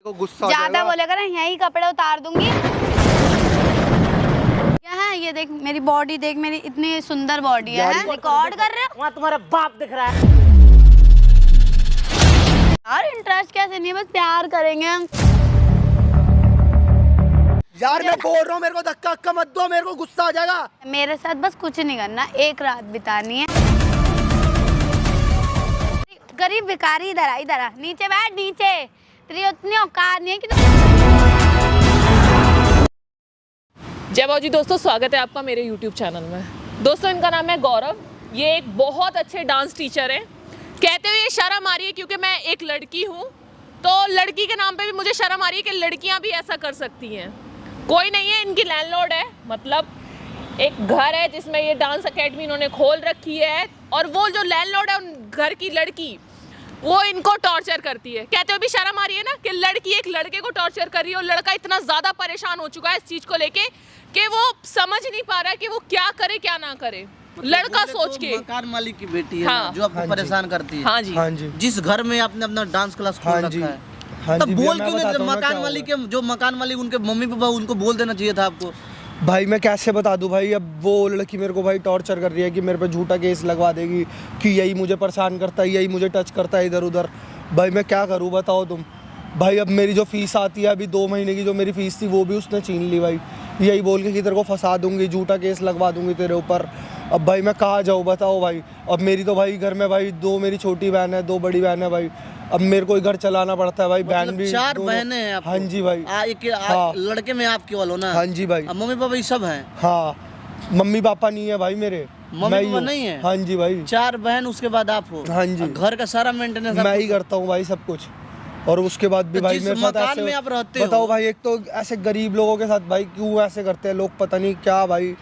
तो गुस्सा ज्यादा बोलेगा ना यही कपड़े उतार दूंगी। क्या है ये देख मेरी बॉडी देख, मेरी इतनी सुंदर बॉडी है। रिकॉर्ड कर रहे हो? वहाँ तुम्हारा बाप दिख रहा है। यार इंटरेस्ट कैसे नहीं है, बस प्यार करेंगे हम। यार मैं बोल रहा हूँ मेरे को धक्का अक्का मत दो, मेरे को गुस्सा आ जाएगा। मेरे साथ बस कुछ नहीं करना, एक रात बितानी है। गरीब भिखारी इधर आ, नीचे बैठ नीचे। तेरी उतनी औकात नहीं है कि जय बाबू जी। दोस्तों स्वागत है आपका मेरे YouTube चैनल में। दोस्तों इनका नाम है गौरव, ये एक बहुत अच्छे डांस टीचर हैं। कहते हुए ये शर्म आ रही है क्योंकि मैं एक लड़की हूँ, तो लड़की के नाम पे भी मुझे शर्म आ रही है कि लड़कियाँ भी ऐसा कर सकती हैं। कोई नहीं है, इनकी लैंडलॉर्ड है, मतलब एक घर है जिसमें ये डांस एकेडमी इन्होंने खोल रखी है, और वो जो लैंडलॉर्ड है उन घर की लड़की वो इनको टॉर्चर करती है। कहते हुए भी शर्म आ रही है ना कि लड़की एक लड़के को टॉर्चर कर रही है, और लड़का इतना ज़्यादा परेशान हो चुका है इस चीज़ को लेके कि वो समझ नहीं पा रहा है कि वो क्या करे क्या ना करे। लड़का सोच के मकान मालिक की बेटी है हाँ, जो आपको परेशान करती है। हाँ जी, हाँ जी। जिस घर में आपने अपना डांस क्लास खोल रखा है, हाँ तब जी, बोल मैं क्यों नहीं? बताता हूँ ना मकान क्या मालिक के जो मकान मालिक उनके मम्मी पापा उनको बोल देना चाहिए था आपको। भाई मैं कैसे बता दूं भाई, अब वो लड़की मेरे को भाई टॉर्चर कर रही है कि मेरे पे झूठा केस लगवा देगी कि यही मुझे परेशान करता है, यही मुझे टच करता है इधर उधर। भाई मैं क्या करूं बताओ तुम। भाई अब मेरी जो फीस आती है, अभी 2 महीने की जो मेरी फीस थी वो भी उसने छीन ली भाई, यही बोल के कि तेरे को फंसा दूंगी, झूठा केस लगवा दूंगी तेरे ऊपर। अब भाई मैं कहाँ जाऊँ बताओ भाई। अब मेरी तो भाई घर में भाई 2 मेरी छोटी बहन है, 2 बड़ी बहन है भाई। अब मेरे को घर चलाना पड़ता है भाई। बहन भी 4 बहनें हैं आपको? हाँ जी भाई। हाँ। लड़के में आप केवल हो ना? हाँ जी भाई। मम्मी पापा ये सब हैं? हाँ, मम्मी पापा नहीं है भाई मेरे। मम्मी पापा नहीं है? हाँ जी भाई। 4 बहन, उसके बाद आप हो? हाँ जी। घर का सारा मेंटेनेंस मैं ही करता हूँ भाई सब कुछ, और उसके बाद भी भाई मेरे साथ मकान में ऐसे आप रहते बताओ हो? भाई, एक तो ऐसे गरीब लोगों के साथ भाई क्यों ऐसे करते हैं लोग, पता नहीं क्या भाई।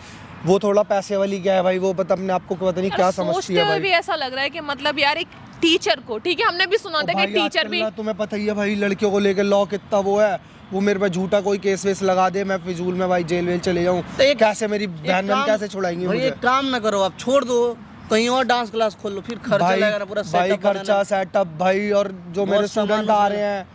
वो थोड़ा पैसे वाली क्या है भाई, वो पता अपने आप को पता नहीं क्या समझती है भाई। भी ऐसा लग रहा है कि मतलब यार एक टीचर को, ठीक है हमने भी सुना था कि टीचर भी, तुम्हें पता ही है भाई लड़कियों को लेकर लॉ कितना वो है। वो मेरे पे झूठा कोई केस वेस लगा दे, मैं फिजूल में भाई जेल वेल चले जाऊँ, कैसे मेरी बहन कैसे छुड़ाएंगे मुझे? एक काम ना करो, आप छोड़ दो, कहीं और डांस क्लास खोल लो, फिर खर्चा लगेगा ना पूरा भाई, खर्चा सेटअप भाई। और जो मेरे स्टूडेंट आ रहे हैं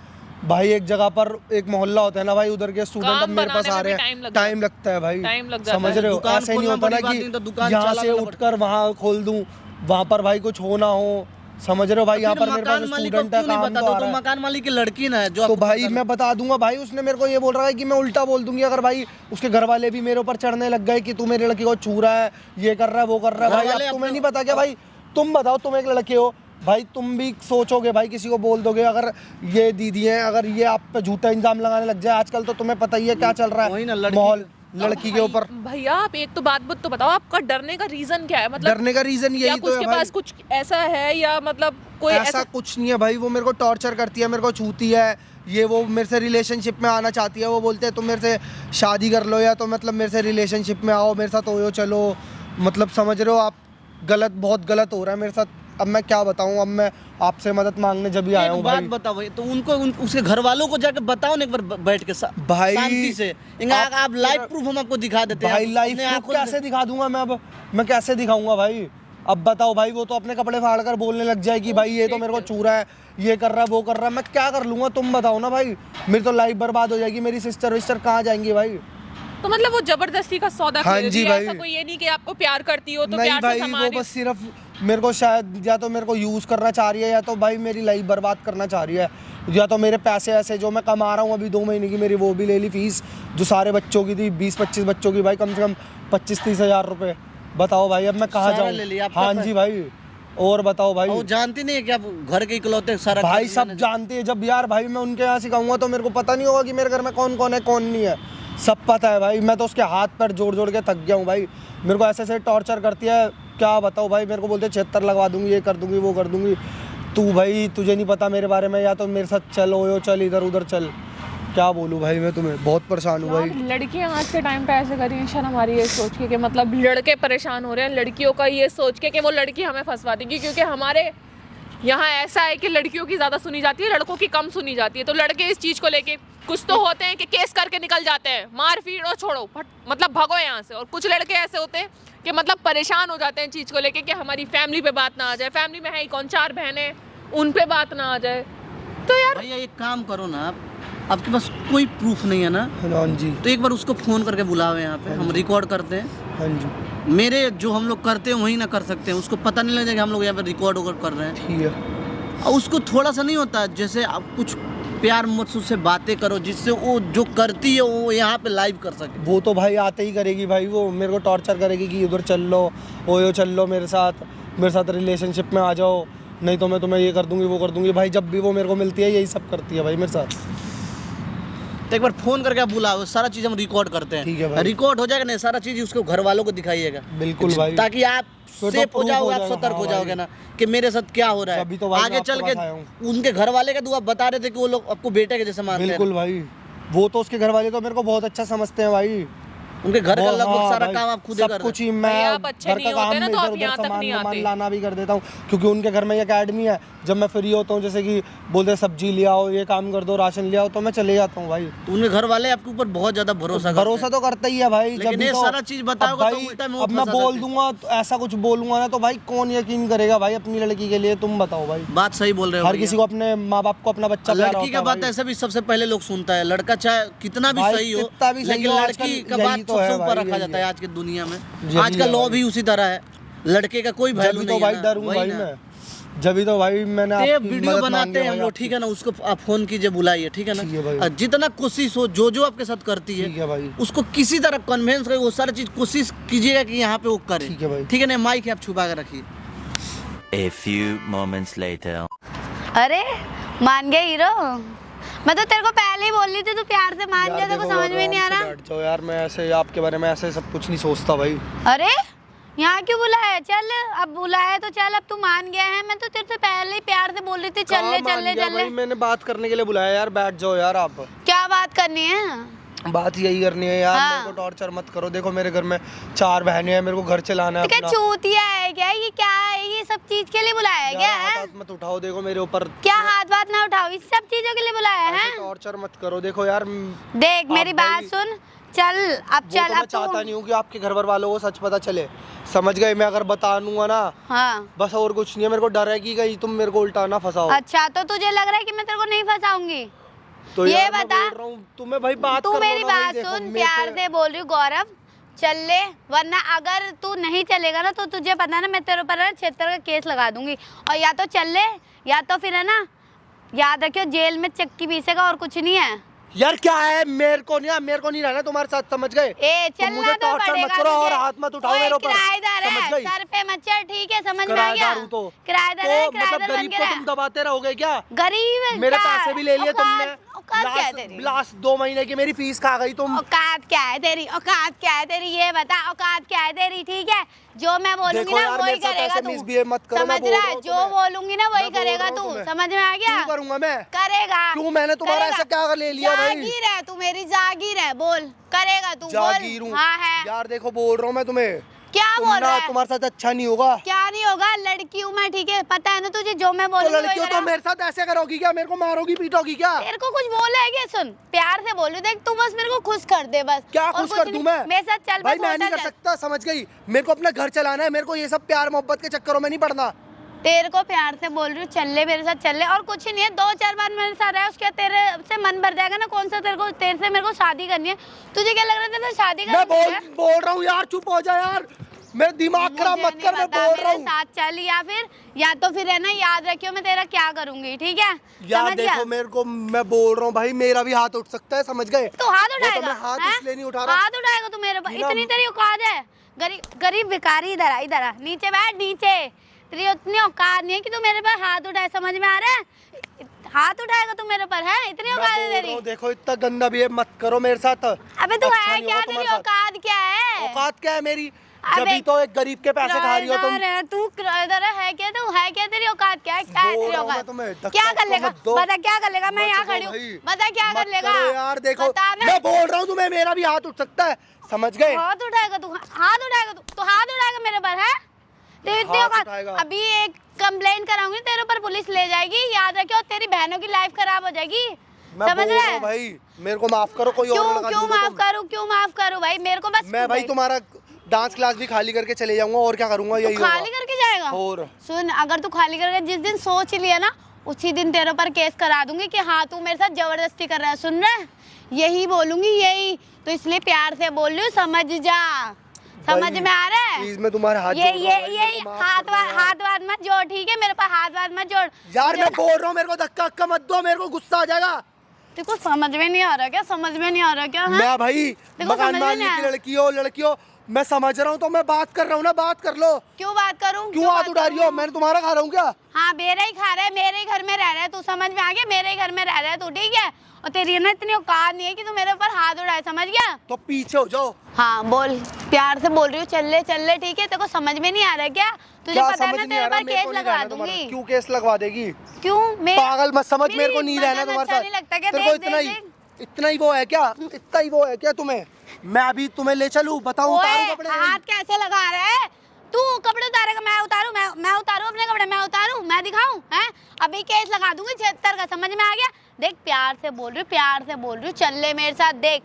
भाई, एक जगह पर एक मोहल्ला होता है ना भाई, उधर के स्टूडेंट अब मेरे पास आ रहे हैं, टाइम लगता है भाई, समझ रहे हो? ऐसे नहीं होता ना कि यहाँ से उठकर वहाँ खोल दूं, वहाँ पर भाई कुछ हो ना हो, समझ रहे हो भाई? यहाँ पर मेरे पास स्टूडेंट है, काम तो आ रहा है। मकान मालिक की लड़की ना है जो तो भाई मैं बता दूंगा भाई, उसने मेरे को ये बोल रहा है कि मैं उल्टा बोल दूंगी अगर भाई उसके घर वाले भी मेरे ऊपर चढ़ने लग गए कि तू मेरी लड़की को छू रहा है, ये कर रहा है, वो कर रहा है। भाई अब तुम्हें नहीं पता क्या भाई? तुम बताओ, तुम एक लड़के हो भाई, तुम भी सोचोगे भाई, किसी को बोल दोगे अगर ये दीदी हैं, अगर ये आप पे झूठा इंजाम लगाने लग जाए। आजकल तो तुम्हें पता ही है क्या चल रहा है माहौल लड़की के ऊपर। भैया आप एक तो बात तो बताओ, आपका डरने का रीजन क्या है? मतलब डरने का रीजन यही तो है उसके पास कुछ ऐसा है या मतलब कोई ऐसा कुछ नहीं है भाई। वो मेरे को टॉर्चर करती है, मेरे को छूती है, ये वो मेरे से रिलेशनशिप में आना चाहती है। वो बोलते हैं तुम मेरे से शादी कर लो, या तो मतलब मेरे से रिलेशनशिप में आओ, मेरे साथ हो चलो, मतलब समझ रहे हो आप? गलत, बहुत गलत हो रहा है मेरे साथ। अब मैं क्या बताऊं, अब मैं आपसे मदद मांगने जब भी आया हूँ। बात बताओ भाई, तो उनको उसके घर वालों को जाकर बताओ ना एक बार बैठ के भाई शांति से। आप लाइव प्रूफ हम आपको दिखा देते हैं। भाई लाइव प्रूफ कैसे दिखा दूंगा मैं? अब मैं कैसे दिखाऊंगा भाई? अब बताओ भाई, वो तो अपने कपड़े फाड़ कर बोलने लग जाए कि भाई ये तो मेरे को छू रहा है, ये कर रहा है, वो कर रहा है। मैं क्या कर लूंगा? तुम बताओ ना भाई, मेरी तो लाइफ बर्बाद हो जाएगी। मेरी सिस्टर विस्टर कहाँ जाएंगी भाई? तो मतलब वो जबरदस्ती का सौदा हाँ जी भाई। ऐसा कोई ये नहीं कि आपको प्यार करती हो तो नहीं प्यार भाई, से वो बस सिर्फ मेरे को शायद या तो मेरे को यूज करना चाह रही है, या तो भाई मेरी लाइफ बर्बाद करना चाह रही है, या तो मेरे पैसे ऐसे जो मैं कमा रहा हूँ अभी 2 महीने की मेरी वो भी ले ली फीस, जो सारे बच्चों की थी, 20-25 बच्चों की भाई, कम से कम 25-30 हज़ार रुपये। बताओ भाई अब मैं कहाँ जाऊँ? हाँ जी भाई। और बताओ भाई, वो जानती नहीं है कि आप घर के इकलौते सारा भाई सब जानते हैं। जब यार भाई मैं उनके यहाँ सिखाऊंगा तो मेरे को पता नहीं होगा कि मेरे घर में कौन कौन है कौन नहीं है, सब पता है भाई। मैं तो उसके हाथ पर जोड़ जोड़ के थक गया हूँ भाई। मेरे को ऐसे ऐसे टॉर्चर करती है, क्या बताओ भाई। मेरे को बोलते 76 लगवा दूंगी, ये कर दूंगी, वो कर दूंगी। तू भाई तुझे नहीं पता मेरे बारे में, या तो मेरे साथ चल, ओयो चल, इधर उधर चल। क्या बोलूँ भाई, मैं तुम्हें बहुत परेशान हूँ भाई। लड़कियां आज के टाइम पे ऐसे कर रही हैं, शर्म आ रही है सोच के कि मतलब लड़के परेशान हो रहे हैं लड़कियों का ये सोच के कि वो लड़की हमें फंसवा देगी। क्योंकि हमारे यहाँ ऐसा है कि लड़कियों की ज़्यादा सुनी जाती है, लड़कों की कम सुनी जाती है। तो लड़के इस चीज़ को लेके कुछ तो होते हैं कि केस करके निकल जाते हैं, मार पीट छोड़ो, मतलब भगो यहाँ से। और कुछ लड़के ऐसे होते हैं कि मतलब परेशान हो जाते हैं चीज़ को लेके कि हमारी फैमिली पे बात ना आ जाए। फैमिली में है ही कौन, 4 बहनें, उन पे बात ना आ जाए। तो यार भैया एक काम करो ना, आपके पास कोई प्रूफ नहीं है ना? हाँ जी। तो एक बार उसको फोन करके बुलाओ यहाँ पे, हम रिकॉर्ड करते हैं। हाँ जी मेरे जो हम लोग करते हैं वही ना कर सकते हैं, उसको पता नहीं लगेगा कि हम लोग यहाँ पे रिकॉर्ड कर रहे हैं। ठीक है। और उसको थोड़ा सा नहीं होता, जैसे आप कुछ प्यार मुझसे उससे बातें करो जिससे वो जो करती है वो यहाँ पे लाइव कर सके। वो तो भाई आते ही करेगी भाई, वो मेरे को टॉर्चर करेगी कि उधर चल लो, ओयो चल लो मेरे साथ रिलेशनशिप में आ जाओ, नहीं तो मैं तुम्हें ये कर दूंगी वो कर दूंगी। भाई जब भी वो मेरे को मिलती है यही सब करती है भाई मेरे साथ। तो एक बार फोन करके आप बुलाओ, सारा चीज़ हम रिकॉर्ड करते हैं। ठीक है भाई। रिकॉर्ड हो जाएगा ना, सारा चीज़ उसको घर वालों को दिखाइएगा। बिल्कुल भाई। ताकि आप तो सेफ हो proof जाओगे, हो आप जाएगा। सतर्क हाँ हो जाओगे भाई। ना कि मेरे साथ क्या हो रहा तभी है। तो भाई आगे मैं चल आपके के पास आया हूँ। उनके घर वाले का दुआ बता रहे थे कि वो लोग आपको बेटे के जैसे मानते हैं। बिल्कुल भाई, वो तो उसके घर वाले तो मेरे को बहुत अच्छा समझते हैं भाई। उनके घर का बहुत- लगभग हाँ सारा भाई, काम आप खुद ही सब कर रहे कुछ हैं। ही मैं भाई आप अच्छे घर नहीं का होते काम ना में तो आप इधर-उधर यहाँ तक सामान नहीं वामान आते। लाना भी कर देता हूँ, क्योंकि उनके घर में एक एकेडमी है। जब मैं फ्री होता हूँ, जैसे कि बोलते हैं सब्जी ले आओ, ये काम कर दो, राशन ले आओ, तो मैं चले जाता हूँ भाई। तो उनके घर वाले आपके ऊपर बहुत ज्यादा भरोसा तो करता ही है भाई। लेकिन जब ये तो सारा चीज़ बताओगे अब तो भाई, उल्टा में वो अब मैं फंसा बोल सकते हैं। दूंगा तो ऐसा कुछ बोलूंगा ना तो भाई कौन यकीन करेगा भाई अपनी लड़की के लिए? तुम बताओ भाई। बात सही बोल रहे हो हर भैया। किसी को अपने माँ बाप को अपना बच्चा प्यारा लड़की होता का है बात भाई। ऐसे भी सबसे पहले लोग सुनता है, लड़का चाहे कितना भी भाई, सही हो, कितना भी सही लेकिन हो, लड़की आजकल का यही बात तो सबसे है ऊपर भाई, रखा यही जाता है है। आज की दुनिया में। यही आज का है लॉ भाई। भी उसी तरह है, लड़के का कोई वैल्यू जब नहीं तो भाई है ना, डरूं वही भाई ना। मैं, जब तो भाई मैंने ये आपकी वीडियो मदद बनाते मांगी हैं है हम भाई लोग, आपकी। ठीक है ना, उसको आप फोन कीजिए, बुलाइए, ठीक है ना। ठीक है भाई। और जितना कोशिश हो, जो आपके साथ करती ठीक है भाई। उसको किसी तरह कन्वेंस करे, वो सारी चीज कोशिश कीजिएगा कि यहाँ पे वो करे। ठीक है भाई। ठीक है ना, माइक आप छुपा के रखिए। A few moments later. अरे मान गया हीरो। मैं तो तेरे को पहले ही बोल रही थी, तू प्यार से मान जा, यार तेरे को देखो, समझ में नहीं आ आराम से रहा। बैठ जाओ यार, मैं ऐसे आपके बारे में ऐसे सब कुछ नहीं सोचता भाई। अरे यहाँ क्यों बुलाया? चल अब बुलाया तो चल, अब तू मान गया है। मैं तो तेरे से पहले ही प्यार से बोल रही थी, चल ले कहाँ चल ले मान गया चल ले। भाई? मैंने बात करने के लिए बुलाया यार, बैठ जाओ यार आप। क्या बात करनी है? बात यही करनी है यार। हाँ। मेरे को टॉर्चर मत करो। देखो मेरे घर में 4 बहनें हैं, मेरे को घर चलाना है तो क्या अपना। चूतिया है क्या? ये क्या है? ये सब चीज के लिए बुलाया है यार, क्या? हाथ मत उठाओ, देखो मेरे ऊपर। क्या हाथ बात ना उठाओ, इस सब चीजों के लिए बुलाया है? टॉर्चर मत करो। देखो यार, देख मेरी आप बात भाई- सुन, चल अब वो चल तो मैं अब चाहता तू। नहीं हूँ कि आपके घर वालों को सच पता चले, समझ गए? मैं अगर बता दूंगा ना, हाँ बस और कुछ नहीं है। मेरे को डर है कि कहीं तुम मेरे को उल्टा ना फंसाओ। अच्छा, तो तुझे लग रहा है कि मैं तेरे को नहीं फंसाऊंगी? तो ये यार मैं बता, बोल रहा हूँ तुम्हें भाई, बात तू कर लो मेरी ना भाई, बात देखो, सुन, मेरे प्यार से- से बोल रही हूँ गौरव, चल ले, वरना अगर तू नहीं चलेगा ना तो तुझे पता है ना, मैं तेरे ऊपर ना 76 का केस लगा दूंगी। और या तो चल ले, या तो फिर है ना, याद रखियो जेल में चक्की पीसेगा, और कुछ नहीं है। यार क्या है, मेरे को नहीं रहना तुम्हारे साथ, समझ गए? ए तुम चलना मुझे तो टॉर्चर पड़ेगा मत करो और तुझे। हाथ मत उठाओ ओए, मेरे ऊपर, किराएदार समझ है, गई? सर पे मत चढ़, ठीक है? समझ में आ गया? किराएदार हूँ तो किराएदार है, मतलब किराएदार बन गरीब के को रह। तुम दबाते रहोगे क्या? गरीब है मेरे क्या? पैसे भी ले लिए तुमने। औकात क्या है तेरी? लास्ट 2 महीने की मेरी फीस खा गई तुम। औकात क्या है तेरी? औकात क्या है तेरी? ये बता, औकात क्या है तेरी? ठीक है, जो मैं बोलूंगी देखो ना यार, वही मेरे साथ करेगा ऐसे तू। misbehave मत करो, मैं समझ बोल रहा रहा है? हूँ जो तुम्हें। बोलूंगी ना वही मैं बोल करेगा रहा हूँ तू। तुम्हें। समझ में आ गया? क्यों करूंगा मैं? करेगा। क्यों? मैंने तुम्हारा करेगा। ऐसा क्या ले लिया भाई? जागीर है तू, मेरी जागीर है, बोल करेगा तू? जागीर बोल। हूँ हाँ है। यार, देखो बोल रहा हूँ मैं तुम्हें, क्या तुम बोल ना, रहा है? तुम्हारे साथ अच्छा नहीं होगा। क्या नहीं होगा? लड़की हूँ मैं, ठीक है? पता है ना तुझे, जो मैं तो बोलूंगी वही लड़कियों तो करेगा। मेरे साथ ऐसे करोगी क्या? मेरे को मारोगी पीटोगी क्या? तेरे को कुछ बोला है क्या? सुन, प्यार से बोल रही, देख तू बस मेरे को खुश कर दे बस। क्या और खुश कुछ कर दूं नहीं। मैं? मेरे साथ चल भाई बस, मैं होता नहीं कर चल। सकता, समझ गई? मेरे को अपना घर चलाना है, मेरे को ये सब प्यार मोहब्बत के चक्करों में नहीं पड़ना। तेरे को प्यार से बोल रही हूँ, चल ले मेरे साथ, चल ले, और कुछ नहीं है। 2-4 बार मेरे साथ रहा, उसके बाद तेरे से मन भर जाएगा ना। कौन सा तेरे से मेरे को शादी करनी है? तुझे क्या लग रहा है तेरे से शादी मैं करनी है? बोल रहा हूँ यार, चुप हो जा यार, मेरा दिमाग खराब मुझे मत नहीं कर, मैं पता, बोल रहा मेरे हूँ। साथ चल, या तो फिर है ना, याद रखियो मैं तेरा क्या करूंगी, ठीक है? यार समझ गया? देखो, मेरे को, मैं बोल रहा हूँ भाई, मेरा भी हाथ उठ सकता है, समझ गए? तू हाथ वो तो उठाएगा? मैं हाथ हैं? इसलिए नहीं उठा रहा। हाथ उठाएगा तू मेरे ऊपर? ना- इतनी तेरी औकात है? गरीब भिखारी, इधर आ, इधर आ, नीचे बैठ, नीचे। तेरी उतनी औकात नहीं है कि तू मेरे पर हाथ उठाए, समझ में आ रहा है? हाथ उठाएगा तू मेरे पर, है? इतनी मैं औकात बोल है रहा तेरी? हूँ, देखो इतना गंदा भी मत करो मेरे साथ। अबे तू अच्छा है नहीं क्या? होगा तेरी तुम्हारे साथ। औकात क्या है? औकात क्या है मेरी? अबे जब तो एक गरीब के पैसे खा रही हो तुम। किराएदार है तू, किराएदार है क्या तू? है क्या? तेरी औकात क्या है? क्या है बोल तेरी रहा हूँ मैं औकात? तुम्हें, धक्का क्या कर तो लेगा? मत दो। बता क्या कर लेगा? मैं मत यहाँ दो खड़ी हूँ, भाई। बता क्या मत कर लेगा? करो यार, देखो बता ना। मैं बोल रहा हूँ तुम्हें, मेरा भी हाथ उठ सकता है, समझ गए? हाथ उठाएगा तू? हाथ उठाएगा तू? हाथ उठाएगा मेरे पर, है? तेरी इतनी हाथ औकात? उठाएगा। अभी एक कंप्लेंट कराऊंगी तेरे ऊपर, पुलिस ले जाएगी, याद रखियो, और तेरी बहनों की लाइफ खराब हो जाएगी। मैं समझ बोल रहा रहा है? हूँ भाई, मेरे को माफ करो, कोई और क्यों लगा क्यों दूंगा माफ तुम। करूँ? क्यों माफ करूँ भाई? मेरे को बस मैं भाई तुम्हारा डांस क्लास भी खाली करके चले जाऊंगा, और क्या करूंगा? यही तू खाली करके जाएगा? और सुन, अगर तू खाली करके जिस दिन सोच लिया ना, उसी दिन तेरे ऊपर केस करा दूंगी कि हाँ तू मेरे साथ जबरदस्ती कर रहा है। सुन रहा है? यही बोलूंगी, यही तो इसलिए प्यार से बोल रही हूँ, समझ जा। समझ में आ रहा है? प्लीज मैं तुम्हारे हाथ ये हाथ मत जोड़, ठीक है? मेरे पास हाथ मत जोड़ यार। मैं बोल रहा हूँ, मेरे को धक्का अक्का मत दो, मेरे को गुस्सा आ जाएगा। तेरे को समझ में नहीं आ रहा क्या? समझ में नहीं आ रहा क्या? मैं भाई मकान मालिक की लड़की हो, मैं समझ रहा हूँ, तो मैं बात कर रहा हूँ ना, बात कर लो। क्यों बात करूँ? क्यों हाथ उठा रही हो? मैंने तुम्हारा खा रहा हूँ क्या? हाँ मेरा ही खा रहा है, मेरे ही घर में रह रहा है तू, समझ में आ गया? मेरे ही घर में रह रहा है तू, ठीक है? और तेरी ना इतनी औकात नहीं है कि तू मेरे ऊपर हाथ उठाए, समझ गया? तो पीछे हो जाओ। हाँ बोल, प्यार से बोल रही हूँ, चल ले ठीक है? तेरे को समझ में नहीं आ रहा क्या? तुझे पता है मैं तेरे ऊपर केस लगवा दूंगी। क्यों केस लगवा देगी? क्यों? पागल मत समझ, मेरे को नहीं रहना तुम्हारे साथ। नहीं लगता क्या? तेरे को इतना ही वो है क्या? इतना ही वो है क्या तुम्हें? मैं अभी तुम्हें ले चलूं, बताऊं? उतारूं कपड़े? हाथ कैसे लगा रहा है तू? कपड़े उतारेगा? मैं उतारूं? मैं उतारूं अपने कपड़े? मैं उतारूं? मैं दिखाऊं? हैं? अभी केस लगा दूंगी 76 का, समझ में आ गया? देख प्यार से बोल रही हूँ, प्यार से बोल रही हूँ, चल ले मेरे साथ। देख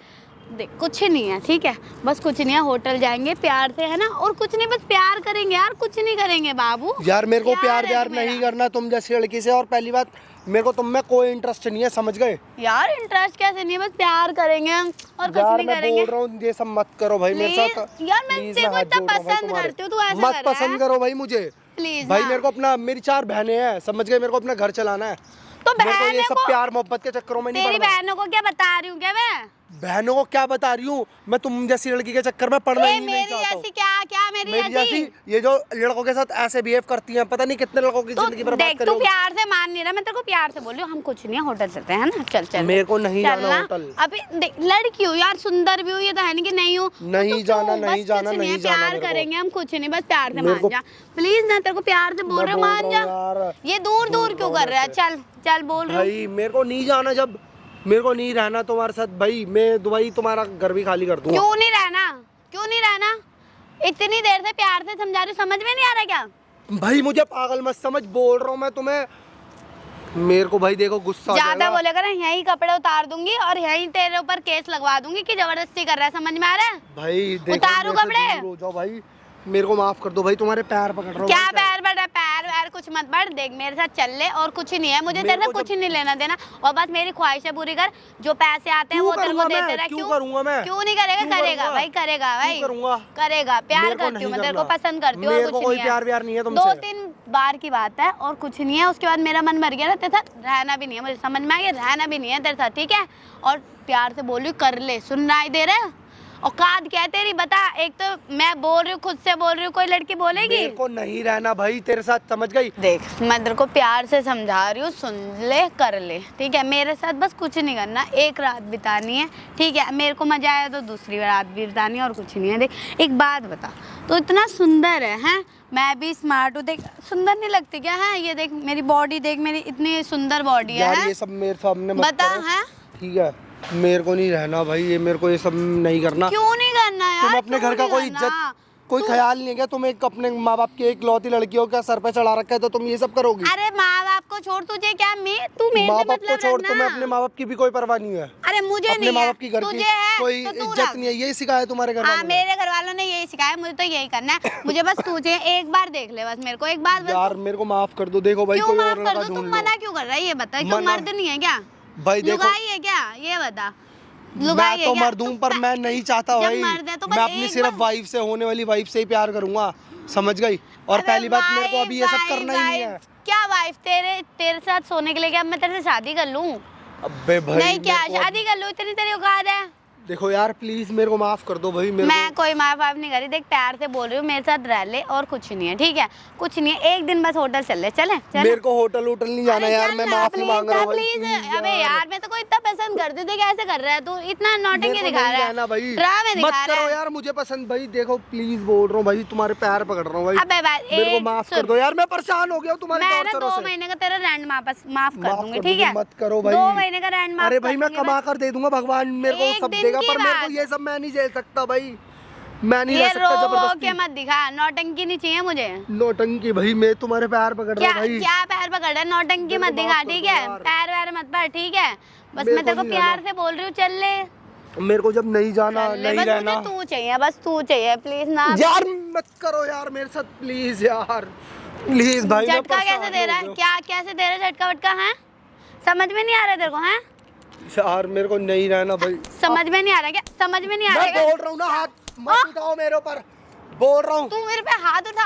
कुछ नहीं है, ठीक है? बस कुछ नहीं है, होटल जाएंगे प्यार से, है ना? और कुछ नहीं, बस प्यार करेंगे यार, कुछ नहीं करेंगे बाबू। यार मेरे को प्यार नहीं करना तुम जैसी लड़की से। और पहली बात, मेरे को तुम में कोई इंटरेस्ट नहीं है, समझ गए? यार इंटरेस्ट कैसे नहीं है? बस प्यार करेंगे और कुछ नहीं करेंगे। बोल रहा हूँ ये सब मत करो भाई मेरे साथ। यार मैं तेरे को इतना पसंद करती हूँ, तू ऐसा मत पसंद करो भाई मुझे, प्लीज भाई। मेरे को अपना, मेरी 4 बहनें हैं, समझ गए? मेरे को अपना घर चलाना है, तो मेरे को ये सब प्यार मोहब्बत के चक्करों में नहीं तेरी पड़ना। बहनों को क्या बता रही हूँ क्या मैं? बहनों को क्या बता रही हूँ मैं? तुम जैसी लड़की के चक्कर में पड़ना ही नहीं चाहता हूँ। क्या मेरी जैसी? ये जो लड़कों के साथ ऐसे बिहेव करती हैं, पता नहीं कितने लड़कों की जिंदगी बर्बाद कर रही हो। तू प्यार से मान नहीं रहा, मैं तेरे को प्यार से बोल रही हूँ, हम कुछ नहीं है, होटल चलते हैं ना? चल मेरे को नहीं जाना होटल। अभी देख लड़की हूँ यार, सुंदर भी हूँ, ये तो है नहीं कि नहीं हूँ। नहीं जाना, नहीं जाना, नहीं जाना। प्यार करेंगे हम, कुछ नहीं, बस प्यार से मान जा प्लीज ना। तेरे को प्यार से बोल रहे हो, मान जा। ये दूर दूर क्यों कर रहा है? चल चल बोल रहा हूँ भाई, मेरे को नहीं जाना। जब मेरे को नहीं रहना तुम्हारे साथ भाई, मैं दुबई तुम्हारा घर भी खाली कर दूंगा। क्यों नहीं रहना? क्यों नहीं रहना? इतनी देर से प्यार से समझा रही, समझ में नहीं आ रहा क्या? भाई मुझे पागल मत समझ, बोल रहा हूँ मैं तुम्हें। मेरे को भाई देखो गुस्सा आ ज्यादा बोलेगा ना, यही कपड़े उतार दूंगी और यही तेरे ऊपर केस लगवा दूंगी कि जबरदस्ती कर रहा है, समझ में आ रहा है? भाई उतारू कपड़े? हो जाओ भाई, मेरे को माफ कर दो भाई, तुम्हारे पैर पकड़ रहा हूँ। क्या पैर बढ़ा? पैर वैर कुछ मत बढ़, देख मेरे साथ चल ले और कुछ नहीं है, मुझे तेरे से कुछ नहीं लेना देना। और बस मेरी ख्वाहिशें पूरी कर, जो पैसे आते हैं वो तेरे को देते रह। क्यों करूंगा मैं? क्यों नहीं करेगा? करेगा भाई, करेगा भाई, करेगा। प्यार करती हूँ मैं तेरे को, पसंद करती हूँ, और कुछ नहीं है। प्यार व्यार नहीं है तुमसे। 2-3 बार की बात है और कुछ नहीं है। उसके बाद मेरा मन भर गया ना तेरे साथ, रहना भी नहीं है मुझे, समझ में आ गया? रहना भी नहीं है तेरे साथ, ठीक है? और प्यार से बोल रही हूँ, कर ले। सुनाई दे रहा है? औकात क्या है तेरी बता? एक तो मैं बोल रही हूँ, खुद से बोल रही हूँ, कोई लड़की बोलेगी? मेरे को नहीं रहना भाई तेरे साथ, समझ गई? देख मैं तेरे को प्यार से समझा रही हूँ, सुन ले, कर ले, ठीक है? मेरे साथ बस कुछ नहीं करना, एक रात बितानी है, ठीक है? मेरे को मजा आया तो दूसरी रात भी बितानी है, और कुछ नहीं है। देख एक बात बता, तो इतना सुंदर है, हैं? मैं भी स्मार्ट हूँ, देख सुंदर नहीं लगती क्या? है ये देख मेरी बॉडी, देख मेरी इतनी सुंदर बॉडी है। ये सब मेरे सामने मत बता, करो, है? ठीक है? मेरे को नहीं रहना भाई, ये मेरे को ये सब नहीं करना। क्यों नहीं करना यार? तुम अपने घर का कोई इज्जत, कोई ख्याल नहीं है क्या? तुम एक अपने माँ बाप की एक लौती लड़की हो, क्या सर पे चढ़ा रखा है तो तुम ये सब करोगी? अरे माँ बाप को छोड़, तुझे क्या, तू मेरे माँ से बाप को मतलब छोड़, रखना। तुम्हें अपने माँ बाप की भी कोई परवाह नहीं है? अरे मुझे अपने नहीं माँ है, बाप की घर की तुझे है कोई तो तू इज्जत रख। नहीं है, यही सिखाया तुम्हारे घर वालों ने? मेरे घर वालों ने यही सिखाया, मुझे तो यही करना है। मुझे बस तुझे एक बार देख ले, बस मेरे को एक बार। यार मेरे को माफ कर दो, देखो भाई क्यों कोई माफ और कर लड़का दो? ढूंढ तुम लो। मना क्यों कर रहा है ये बता? क्यों मर्द नहीं है क्या? भाई देखो, लुगाई है क्या? ये बता। मैं तो मर्द हूँ पर मैं नहीं चाहता भाई, तो मैं अपनी सिर्फ वाइफ से, होने वाली वाइफ से ही प्यार करूंगा, समझ गई? और पहली बात, मेरे को अभी ये सब करना ही नहीं है। क्या वाइफ? तेरे साथ सोने के लिए क्या मैं तेरे से शादी कर लूं? अबे भाई नहीं, क्या शादी कर लूं? इतनी तेरी औकात है? देखो यार प्लीज मेरे को माफ कर दो भाई। मैं कोई माफ वाफ नहीं करी, देख प्यार से बोल रही हूँ, मेरे साथ रह ले और कुछ नहीं है, ठीक है? कुछ नहीं है, एक दिन बस होटल चल ले, चले? मेरे को होटल नहीं जाना यार, मैं माफी मांग रहा हूँ प्लीज। अबे यार मैं तो को इतना पसंद करती थी, कैसे कर रहा है तू? इतना नौटंकी दिखा रहा है, ड्रामे दिखा रहा है यार। मुझे पसंद भाई, देखो प्लीज बोल रहा हूँ भाई, तुम्हारे पैर पकड़ रहा हूँ भाई। अबे भाई मेरे को माफ कर दो यार, मैं परेशान हो गया हूँ तुम्हारे टॉर्चरों से। 2 महीने का तेरा रेंट माफ कर दूंगी, ठीक है? मत करो भाई, 2 महीने का रेंट माफ। अरे भाई मैं कमा कर दे दूंगा, भगवान मेरे को सब देगा, पर मेरे को ये सब मैं नहीं झेल सकता भाई, मैं नहीं रह सकता जबरदस्ती। ये मत दिखा, नौटंकी नहीं चाहिए मुझे। नौटंकी भाई, मैं तुम्हारे पैर पकड़ रहा हूँ भाई। क्या पैर पकड़ रहा है? नौटंकी मत दिखा, ठीक है? पैर वैर मत पकड़, ठीक है? बस मैं तेरे को प्यार से बोल रही हूँ, चल ले। मेरे को जब नहीं जाना, नहीं रहना, तू चाहिए, बस तू चाहिए, प्लीज ना यार मत करो यार मेरे साथ प्लीज यार, प्लीज भाई मैं झटका कैसे परेशान दे रहा हो है? गया। क्या कैसे दे रहा है झटका वटका है? समझ में नहीं आ रहा तेरे को है? यार मेरे को नहीं रहना भाई, समझ में नहीं आ रहा क्या? समझ में नहीं आ रहा मैं क्या? बोल रहा हूँ ना, हाथ मत उठाओ मेरे ऊपर, बोल रहा हूँ तू मेरे पे हाथ उठा,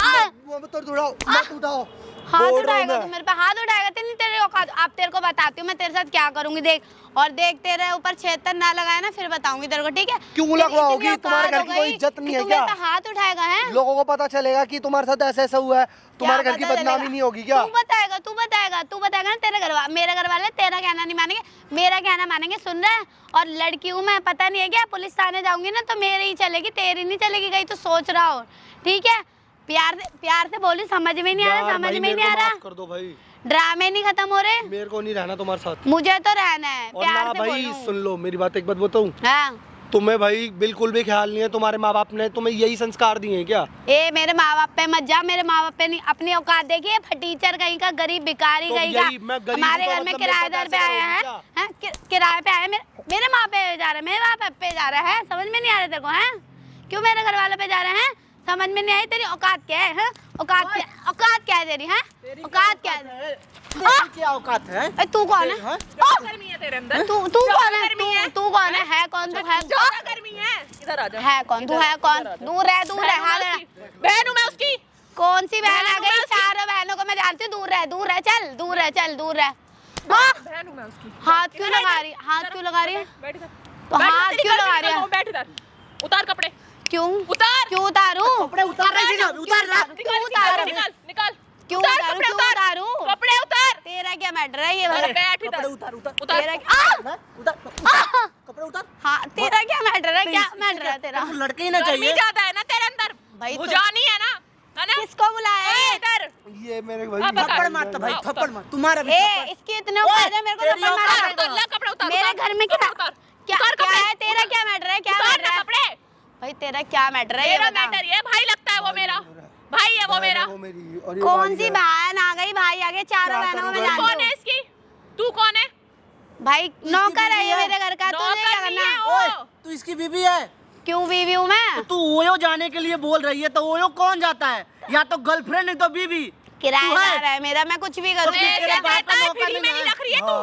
मत उठाओ, मत उठाओ, हाथ बोल रहा हूँ उठाएगा मैं। तू मेरे पे हाथ उठाएगा तेरे औकात। अब तेरे को बताती हूँ मैं तेरे साथ क्या करूंगी, देख। और देख तेरे ऊपर 76 ना लगाए ना, फिर बताऊंगी तेरे को, ठीक है? क्यों तेरी लगवाओगी? इतनी तुम्हारे औकात घर हो की कोई गई इज्जत नहीं कि है तू मेरे क्या? पे हाथ उठाएगा है? लोगों को पता चलेगा कि तुम्हारे साथ ऐसा ऐसा हुआ है, तुम्हारे क्या घर की पता बदनामी चलेगा? नहीं होगी क्या? तू बताएगा ना, मेरे घर वाले तेरा कहना नहीं मानेंगे, मेरा कहना मानेंगे, सुन रहा है? और लड़की हूँ मैं, पता नहीं है क्या? पुलिस थाने जाऊंगी ना तो मेरी ही चलेगी, तेरी नहीं चलेगी, कहीं तो सोच रहा हो, ठीक है? प्यार से बोली, समझ में नहीं आ रहा, यार समझ भाई, में नहीं आ मेरे को रहा। माफ कर दो भाई, ड्रामे नहीं खत्म हो रहे, मेरे को नहीं रहना तुम्हारे साथ। मुझे तो रहना है, और प्यार ना से भाई बोलूं। सुन लो मेरी बात, एक बात बताऊं, हाँ, तुम्हें भाई बिल्कुल भी ख्याल नहीं है, तुम्हारे माँ बाप ने तुम्हें यही संस्कार दिए हैं क्या? ए मेरे माँ बाप पे मत जा, मेरे माँ बाप पे नहीं, अपनी औकात देखिए, फटीचर कहीं का, गरीब भिखारी तो कहीं यही, का। मैं गरीब हमारे हूं तो घर में मतलब मेरे किराएदार साथ पे ऐसे आया है, करोगी हैं? किराए पे आया, मेरे माँ पे जा रहा है, मेरे बाप पे जा रहा है, समझ में नहीं आ रहा तेरे को है? क्यों मेरे घर वालों पे जा रहे हैं? समझ में नहीं आई तेरी औकात क्या है? औकात क्या है तेरी? है औकात क्या है? क्या औकात है? ए, तू कौन है? गर्मी है तेरे अंदर, तू कौन है? गर्मी है। तू कौन है? है कौन? तू है ज्यादा गर्मी है, इधर आ जा। है कौन? तू है कौन? दूर है बहन हूँ मैं उसकी। कौन सी बहन आ बहन गई? हूँ मैं चारों बहनों को मैं जानती हूँ, दूर रह, चल दूर रह। बहन हूँ मैं उसकी। हाथ क्यों लगा रही है? बैठ इधर। तो बैठ, हाथ तेरी क्यों गर्मी लगा रही निकल है? जाऊँ, बैठ इधर। उतार कपड़े, क्यों उतार। उतारूं? कपड़े उतार रही थी ना, उतार ना। निकाल, उतार। निकाल। क्यों उतार, उतारूं? कपड़े क्यों उतार। उतारूं? कपड़े उतार। तेरा क्या मैटर है ये अरे बता? बैठ इधर। कपड़े उतार, तेरा उतार, कपड़े उतार। हाँ, तेरा क्या मैटर है? क्या मैटर है तेरा? तेरे को लड़के ही ना गर्मी चाहिए। ज्यादा है ना तेरे अंदर, भाई तो- बुझानी है ना? किसको बुलाया है? इधर। ये मेरे भाई अब बता। थप्पड़ मारता भाई, थप्पड़ मार, तुम्हारा भी ए, थप्पड़। इसकी इतने औकात है मेरे को तेरी थप्पड़ औकात मारने है का? तो। ला कपड़े उतार। मेरे उतार, घर में कपड़े क्या उतार। क्या उतार क्या कपड़े। है? तेरा क्या मैटर है? क्या उतार मैटर ना है? कपड़े। भाई तेरा क्या मैटर है ये मेरा बता? मैटर ये भाई लगता है वो मेरा भाई है वो मेरा। वो मेरी, और ये कौन भाई सी है। बहन आ गई? भाई आ गए, चारों क्या बहनों को मैं करूं? तू कौन जानती है हूँ। इसकी? तू कौन है? भाई नौकर है ये बीवी है। मेरे घर का, तुझे क्या नौकर नहीं करना? है ओए, वो। तू इसकी बीवी है? क्यों बीवी हूँ मैं? तू ओयो जाने के लिए बोल रही है, तो ओयो कौन जाता है? या तो गर्लफ्रेंड नहीं तो बीवी। किराएदार है मेरा, मैं कुछ भी करूँ। तो फिर ऐसे तेरे बाप रहता का है, मौका फ्री में नहीं नहीं है। रख रही है हाँ। तू,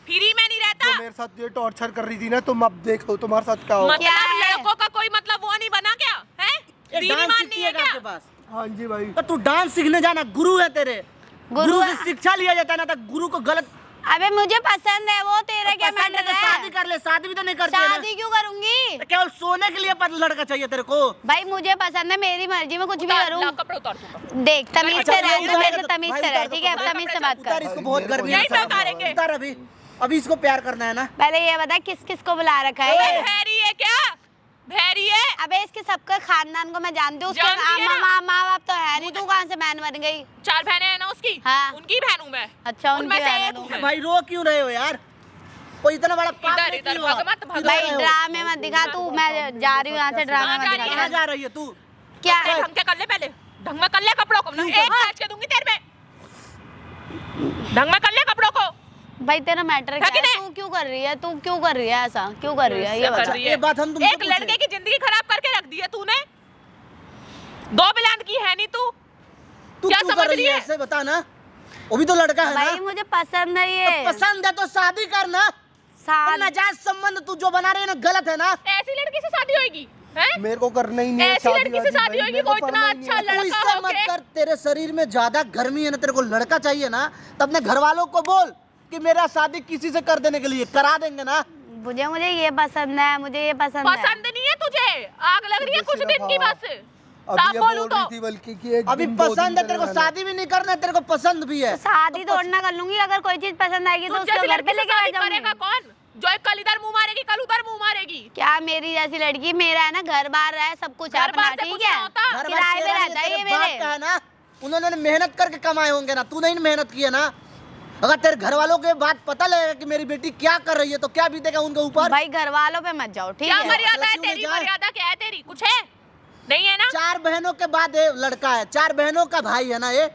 फ्री में नहीं तो रहता। मेरे साथ ये टॉर्चर कर रही थी ना, तुम अब देखो तुम्हारे साथ क्या हो। क्या मतलब है? लड़कों का कोई मतलब वो नहीं बना क्या है? ये दीनी डांस माननी सीखती है है क्या? आपके पास? हाँ जी भाई, तो तू डांस सीखने जाना, गुरु है तेरे। गुरु गुरु है। से शिक्षा लिया जाता है ना, तो गुरु को गलत अबे मुझे पसंद है वो, तेरा क्या पसंद है मैटर तो है? शादी कर ले। शादी भी तो नहीं करती है ना। शादी क्यों करूंगी? तो केवल सोने के लिए लड़का चाहिए तेरे को। भाई मुझे पसंद है, मेरी मर्जी में कुछ भी उतार, करूँ। ला कपड़े उतार तू। देख तमीज अच्छा, से रह, ये तू मेरे से उतार, तमीज भाई से रह, उतार, ठीक है? उतार, तमीज से बात उतार, कर। इसको बहुत गर्मी है। यहीं पे उतारेंगे। उतार अभी इसको प्यार करना है ना। पहले ये बता किस किस को बुला रखा है? ये भैरी है क्या? भैरी है? अबे इसके सबके खानदान को मैं जानती हूँ, उसके जानती है ना? माँ बाप तो है नहीं, तू कहाँ से बहन बन गई? 4 बहनें हैं ना उसकी? हाँ। उनकी बहन हूँ मैं। अच्छा, उनमें उनकी से बहन एक हूँ। हूँ मैं। भाई रो क्यों रहे हो यार? कोई इतना बड़ा पाप इधर, नहीं इधर, किया। भाग मत, भाग। इधर भाई रहे हो। ड्रामे मत दिखा तू, मैं जा रही हूँ यहाँ से, ड्रामे मत जा रही है? कहाँ दिखा। जा रही है तू? क्या कपड़े ढंग के कर ले पहले, ढंग में कर ले कपड़ों को। एक काट के दूंगी तेरे में, ढंग में कर ले कपड़ों को। भाई तेरा मैटर क्या है कि है? नहीं? तू क्यों कर रही है? तू क्यों कर रही है ऐसा? क्यों कर रही है ये ऐसा कर बता? रही है। ये बात हम तुमसे एक लड़के की जिंदगी खराब करके रख दी है तूने। 2 बिलान की है नहीं तू। तू क्या क्यों समझ कर रही रही है? है? ऐसे बता ना, वो भी तो लड़का है भाई ना। मुझे पसंद है ये। तो पसंद है तो शादी करना। शादी नाजायज संबंध तू जो बना रही है ना, गलत है ना। ऐसी लड़की से शादी होगी हैं? मेरे को करना ही नहीं है ऐसी लड़की से वादी शादी भाई, होगी, मेरे वो को इतना करना ही नहीं अच्छा है। तू लड़का इससे होके। मत कर, तेरे शरीर में ज्यादा गर्मी है ना, तेरे को लड़का चाहिए ना, तो अपने घर वालों को बोल कि मेरा शादी किसी से कर देने के लिए करा देंगे ना। मुझे ये पसंद है, मुझे ये पसंद है। पसंद नहीं है तुझे? आग लग रही है कुछ दिन की बस। अभी साफ ये बोलूं बोल तो रही थी बल्कि कि एक अभी दिन, 2 दिन पसंद है तेरे को, रहना। शादी भी नहीं करना है, तेरे को पसंद भी है। शादी तोड़ना कर लूंगी, अगर कोई चीज पसंद आएगी तो तू उसको जैसी घर पे लड़की से लेके शादी बैठ करेगा जाऊंगी। कौन? जो एक कल इधर मुंह मारेगी कल उधर मुंह मारेगी। क्या मेरी जैसी लड़की? मेरा है ना घर बार है, सब कुछ है घर अपना, बार से ठीक कुछ है? ना होता। घर में किराए पे तेरा रहता है नहीं, ये तेरे बाप मेरे। का है ना, उन्होंने मेहनत करके कमाए होंगे ना, तूने ही मेहनत की है ना। अगर तेरे घर वालों के बात पता लगेगा कि मेरी बेटी क्या कर रही है, तो क्या बीतेगा उनके ऊपर। भाई घर वालों पे मत जाओ, ठीक क्या है? मर्यादा है लड़कियों में तेरी? जाए। मर्यादा क्या है तेरी? कुछ है? नहीं है ना? 4 बहनों के बाद ये लड़का है, 4 बहनों का भाई है ना, ये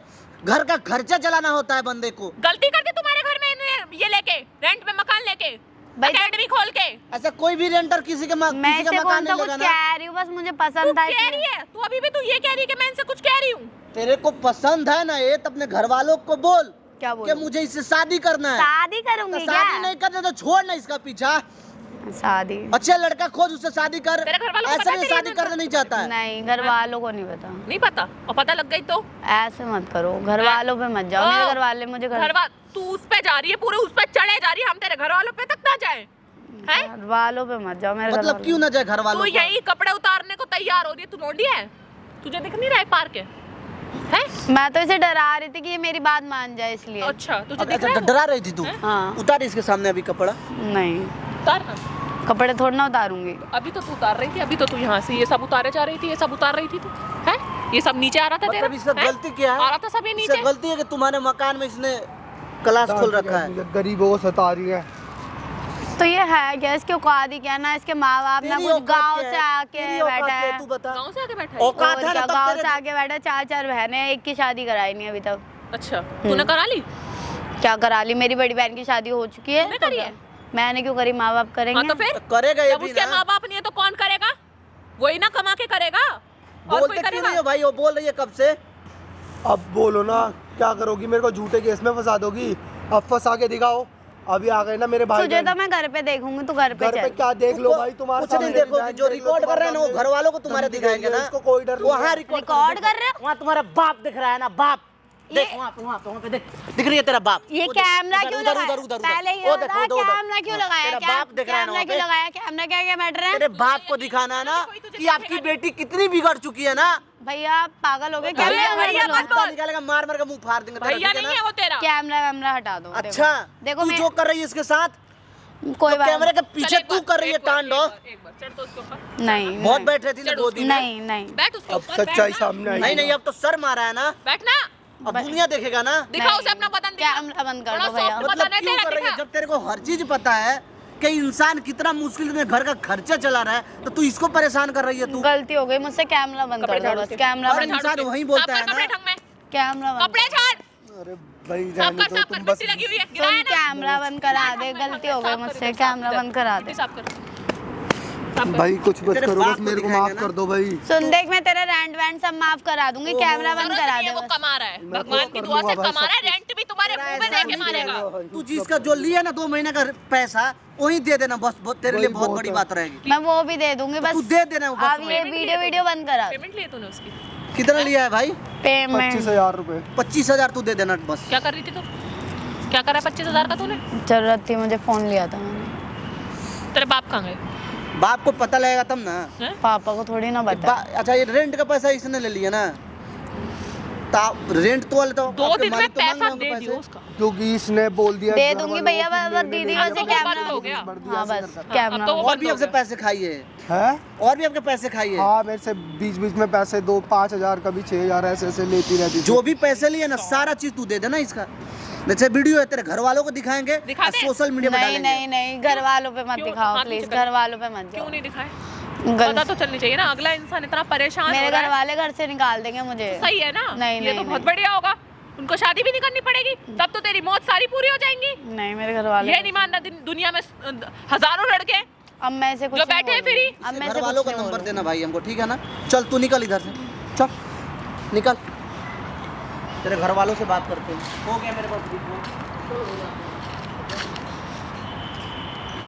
घर का खर्चा चलाना होता है बंदे को। गलती कर दी तुम्हारे घर में ये लेके, रेंट पे मकान लेके, भाई अकेडमी खोल के। ऐसा कोई भी रेंटर किसी मैं किसी का इससे मकान कौन सा नहीं कुछ लेगा ना। कह रही हूँ, बस मुझे तू पसंद था कह इसलिए। रही है, तू अभी भी तू ये कह रही है कि मैं इनसे कुछ कह रही हूँ। तेरे को पसंद है ना ये तो अपने घर वालों को बोल क्या कि बोलूं? मुझे इससे शादी करना है। शादी तो करूंगी शादी क्या? नहीं करना तो छोड़ ना इसका पीछा। शादी अच्छा लड़का खोज, उससे शादी कर। तेरे घर वालों को ऐसा पता भी तेरी शादी आदत करना नहीं चाहता है। नहीं, घर वालों को नहीं पता। नहीं पता, और पता लग गई तो ऐसे मत करो, घर वालों पे मत जाओ। मेरे घर वाले मुझे तू उस पे जा रही है, पूरे उस पे चढ़े जा रही है, हम तेरे घर वालों पे तक ना जाए हैं? घर वालों पे मत जाओ। मेरे घर मतलब वालों क्यों ना जाए घर तू वालों को? यही कपड़े उतारने को तैयार हो रही है, तू नोडी है? तुझे दिख नहीं रहा है पार्क है? मैं तो इसे डरा रही थी कि ये मेरी बात मान जाए, इसलिए। अच्छा तुझे दिख अच्छा रहा है वो? डरा रही थी तू? हाँ। उतार इसके सामने अभी कपड़ा। नहीं, उतार ना। कपड़े थोड़ा ना उतारूंगी। अभी तो तू उतार रही थी, अभी तो तू यहाँ से ये सब उतारे जा रही थी, ये सब उतार रही थी तू, है? ये सब नीचे आ रहा था तेरा? मतलब इसका हैं? गलती क्या है? आ रहा था सब ये इससे नीचे। गलती है कि तुम्हारे मकान में इसने क्लास खोल रखा है। मुझे गरीबों को सता रही है। तो ये है क्या? इसके औकात ही क्या ना? इसके माँ बाप ना तेरी कुछ औकात गांव क्या से है? आके तेरी औकात बैठा क्या है? है। तू बता। गाँव से आके बैठा है? औकात और है ना क्या, तब गांव तेरे- से आके बैठा, 4 बहनें, एक की शादी कराई नहीं अभी तक। अच्छा तूने करा ली? क्या करा ली? मेरी बड़ी बहन की शादी हो चुकी है। तूने करी है? मैंने क्यों करी? माँ बाप हाँ करेंगे। तो फिर तो करेगा ये जब भी उसके ना। माँ बाप नहीं है तो कौन करेगा? वही ना कमा के करेगा, और कोई बोलते क्यों करेगा? नहीं हो भाई? वो बोल रही है कब से। अब बोलो ना, क्या करोगी? मेरे को झूठे केस में फंसा दोगी? अब फंसा के दिखाओ। अभी आ गए ना मेरे भाई तुझे बहन। तो मैं घर पे देखूंगी, तू घर पे घर पे चल। क्या देख लो भाई, तुम्हारे कुछ नहीं सामने देखोगे, डिजाइन जो देख लो, रिकॉर्ड कर रहे हैं ना वो तुम्हारे घर वालों को तुम्हारे धमकी दिखाएंगे देंगे, ना। इसको कोई डर नहीं वहाँ है। रिकॉर्ड कर रहे हो? वहाँ तुम्हारा बाप दिख रहा है ना, बाप। देख ये- वहाँ पे देख, दिख रही है तेरा बाप। ये वो देख, कैमरा उधर, क्यों उधर, लगाया? उधर, उधर, पहले उधर। ये वो देख, बता, उधर, उधर। कैमरा क्यों लगाया? तेरा बाप दिख रहा है ना कैमरा वहाँ क्यों पे। लगाया? कैमरा क्या बैठ रहे तेरे हैं? बाप को दिखाना है ना कि आपकी बेटी कितनी बिगड़ चुकी है ना। भैया पागल हो गए? भैया, भैया, मत बोल। निकालेगा, मार मार के मुंह फाड़ देंगे तेरा, भैया ठीक है नहीं है ना? वो तेरा। कैमरा हटा दो। अच्छा देखो तू मैं जो कर रही है इसके साथ, कोई तो बात कैमरे के चल पीछे एक तू बार, कर रही है एक बार, टांडो। एक बार चढ़ तो उसके ऊपर, नहीं बहुत नहीं, बैठ रही थी ना गोदी में। नहीं बैठ उसके अब ऊपर, सच्चाई बैठ ना। सामने आई नहीं नहीं, अब तो सर मारा है ना, बैठ ना, अब दुनिया देखेगा ना। दिखाओ उसे अपना बदन, दिखा। कैमरा बंद कर थोड़ा दो भैया। soft मतलब बदन है क्यों तेरा, कर रही है? दिखा। जब तेरे को हर चीज पता है कि इंसान कितना मुश्किल में घर का खर्चा चला रहा है, तो तू इसको परेशान कर रही है। तू गलती हो गई मुझसे, कैमरा बंद कपड़े कर दो झाड़ बस। उसके। कैमरा हर बंद, इंसान वही साफ बोलता कर है कपड़े ना। ढंग में, कैमरा बंद, कपड़े झाड़, अरे भाई साफ रहने कर, दो, साफ तुम कर, बस मिट्टी लगी हुई है, गिराया सुन, ना। कैमरा बंद करा दे। गलती हो गई मुझसे, कैमरा बंद करा दे। साफ कर। भाई कुछ बस तेरे करो, बाप बस को मेरे को दिखाएंगे माफ ना। कर दो भाई। सुन देख, मैं तेरा रेंट वेंट सब माफ करा दूंगी। कैमरा बंद जरूरत करा नहीं दे है, वो बस। कमा रहा है, मैं भगवान तो की कर दुआ से लूंगा भाई, कमा रहा है, रेंट भी तुम्हारे मुंह में दे के मारेगा। तू जिसका जो लिया ना 2 महीने का पैसा वही दे देना बस, तेरे लिए वही बहुत बहुत बड़ी है। बात रहेगी। मैं वो भी दे दूंगी बस। तू दे देना वो अब बस। ये वीडियो बंद करा दे। पेमेंट लिए तूने उसकी? कितना लिया है भाई? पेमेंट 25,000 रुपए। 25,000 तू दे देना बस। क्या कर रही थी तू? क्या करा 25,000 का तूने? जरूरत थी मुझे, फोन लिया था मैंने। तेरे बाप कहाँ गए? बाप को पता लगेगा तब ना। हैं? पापा को थोड़ी ना बता। अच्छा ये रेंट का पैसा इसने ले लिया ना, रेंट तो वाले तो 2 आपके दिन में मालिक तो मांग पैसा रहे होंगे दे पैसे। दियो उसका। क्योंकि इसने बोल दिया दे घर दूंगी वालों भैया, को कि बस लेने दीदी देने बस का ये वो पैसा कैमरा बंद हो गया। भर दिया, हाँ ऐसे बस करता कैमरा अब तो वो और भी बंद हो आपसे गया। पैसे खाइए, है। और भी आपके पैसे खाइए। हाँ मेरे से बीच बीच में पैसे 5,000 कभी 6,000 ऐसे ऐसे लेती रहती थी। जो भी पैसे लिए ना सारा चीज तू दे देना इसका। जैसे वीडियो है तेरे घर वालों को दिखाएंगे दिखा और दे। सोशल मीडिया पर नहीं डालेंगे। नहीं नहीं, घर वालों पे मत क्यों? दिखाओ हाथ प्लीज, नीचे कर। घर वालों पे मत क्यों जाओ। नहीं दिखाए? गल- पता तो चलनी चाहिए ना, अगला इंसान इतना परेशान मेरे हो रहा घर है। वाले घर से निकाल देंगे मुझे। सही है ना? नहीं, ये नहीं, तो बहुत नहीं। बढ़िया होगा, उनको शादी भी नहीं करनी पड़ेगी, तब तो तेरी मौत सारी पूरी हो जाएंगी। नहीं, मेरे घर वाले ये नहीं मानना दुनिया में हजारों लड़के अब मैं से कुछ जो नहीं बैठे हैं बोलूंगी। फ्री। अब मैं घर से वालों कुछ का नहीं नंबर बोलूंगी। देना भाई हमको, ठीक है ना? चल तू निकल इधर से, चल निकल, तेरे घर वालों से बात करते हैं। हो गया मेरे पास